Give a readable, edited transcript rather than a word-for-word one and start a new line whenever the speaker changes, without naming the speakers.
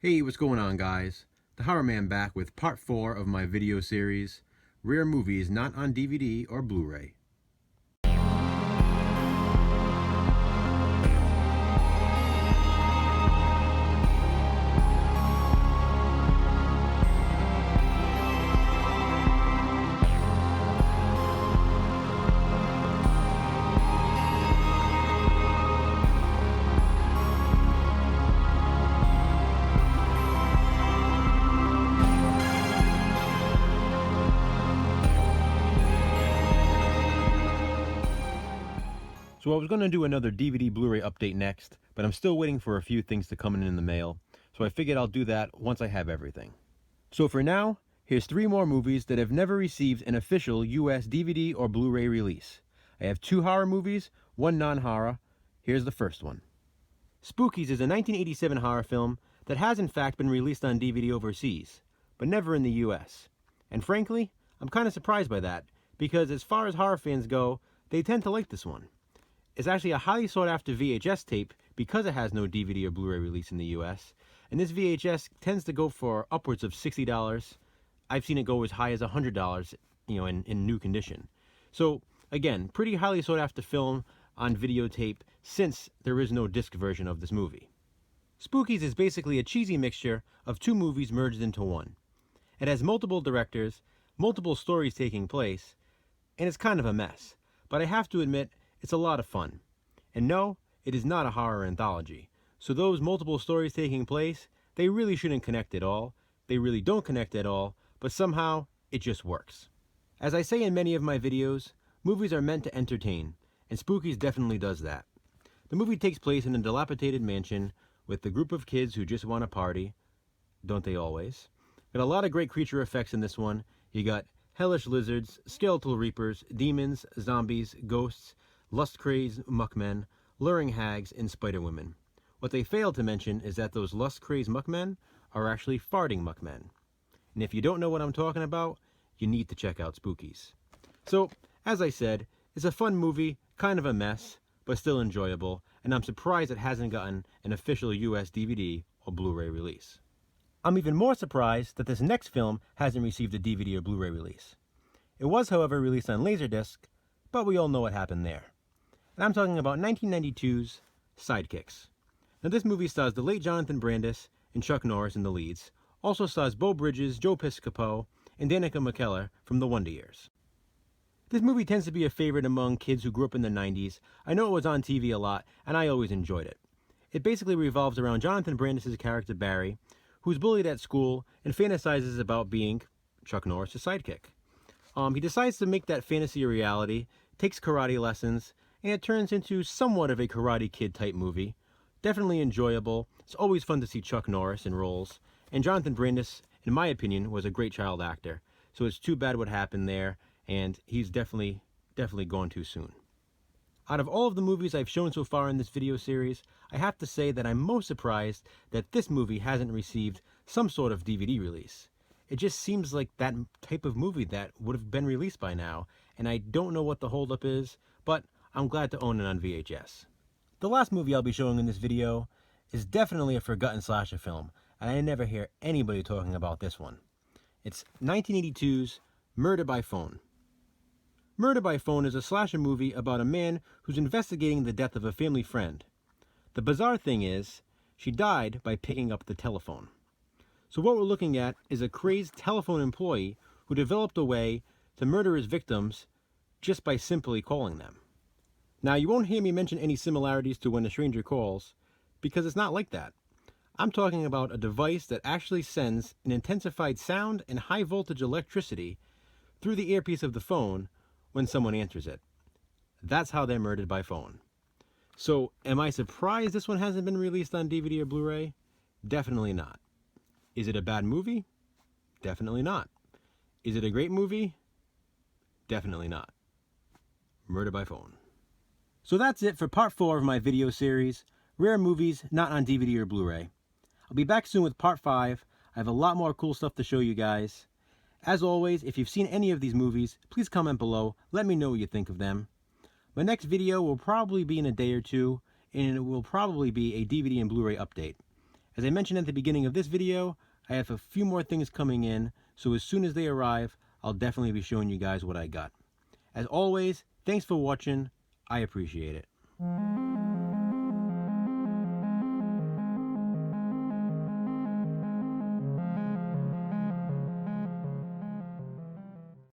Hey, what's going on, guys? The Horror Man back with part 4 of my video series, Rare Movies Not on DVD or Blu-ray. So I was going to do another DVD Blu-ray update next, but I'm still waiting for a few things to come in the mail, so I figured I'll do that once I have everything. So for now, here's 3 more movies that have never received an official US DVD or Blu-ray release. I have 2 horror movies, 1 non-horror. Here's the first one. Spookies is a 1987 horror film that has in fact been released on DVD overseas, but never in the US. And frankly, I'm kind of surprised by that, because as far as horror fans go, they tend to like this one. It's actually a highly sought after VHS tape because it has no DVD or Blu-ray release in the US, and this VHS tends to go for upwards of $60. I've seen it go as high as $100, in new condition. So again, pretty highly sought after film on videotape since there is no disc version of this movie. Spookies is basically a cheesy mixture of 2 movies merged into one. It has multiple directors, multiple stories taking place, and it's kind of a mess. But I have to admit, it's a lot of fun. And no, it is not a horror anthology. So those multiple stories taking place, they really shouldn't connect at all. They really don't connect at all, but somehow it just works. As I say in many of my videos, movies are meant to entertain, and Spookies definitely does that. The movie takes place in a dilapidated mansion with a group of kids who just want to party. Don't they always? Got a lot of great creature effects in this one. You got hellish lizards, skeletal reapers, demons, zombies, ghosts, lust-crazed muckmen, luring hags, and spider-women. What they fail to mention is that those lust-crazed muckmen are actually farting muckmen. And if you don't know what I'm talking about, you need to check out Spookies. So, as I said, it's a fun movie, kind of a mess, but still enjoyable, and I'm surprised it hasn't gotten an official US DVD or Blu-ray release. I'm even more surprised that this next film hasn't received a DVD or Blu-ray release. It was, however, released on Laserdisc, but we all know what happened there. And I'm talking about 1992's Sidekicks. Now this movie stars the late Jonathan Brandis and Chuck Norris in the leads. Also stars Beau Bridges, Joe Piscopo, and Danica McKellar from the Wonder Years. This movie tends to be a favorite among kids who grew up in the 90s. I know it was on TV a lot, and I always enjoyed it. It basically revolves around Jonathan Brandis' character Barry, who's bullied at school and fantasizes about being Chuck Norris' sidekick. He decides to make that fantasy a reality, takes karate lessons, and it turns into somewhat of a Karate Kid type movie. Definitely enjoyable. It's always fun to see Chuck Norris in roles. And Jonathan Brandis, in my opinion, was a great child actor. So it's too bad what happened there, and he's definitely gone too soon. Out of all of the movies I've shown so far in this video series, I have to say that I'm most surprised that this movie hasn't received some sort of DVD release. It just seems like that type of movie that would have been released by now, and I don't know what the holdup is, but I'm glad to own it on VHS. The last movie I'll be showing in this video is definitely a forgotten slasher film, and I never hear anybody talking about this one. It's 1982's Murder by Phone. Murder by Phone is a slasher movie about a man who's investigating the death of a family friend. The bizarre thing is, she died by picking up the telephone. So what we're looking at is a crazed telephone employee who developed a way to murder his victims just by simply calling them. Now, you won't hear me mention any similarities to When a Stranger Calls, because it's not like that. I'm talking about a device that actually sends an intensified sound and high voltage electricity through the earpiece of the phone when someone answers it. That's how they're murdered by phone. So, am I surprised this one hasn't been released on DVD or Blu-ray? Definitely not. Is it a bad movie? Definitely not. Is it a great movie? Definitely not. Murder by Phone. So that's it for part 4 of my video series, Rare Movies Not on DVD or Blu-ray. I'll be back soon with part 5. I have a lot more cool stuff to show you guys. As always, if you've seen any of these movies, please comment below. Let me know what you think of them. My next video will probably be in a day or two, and it will probably be a DVD and Blu-ray update. As I mentioned at the beginning of this video, I have a few more things coming in, so as soon as they arrive, I'll definitely be showing you guys what I got. As always, thanks for watching. I appreciate it.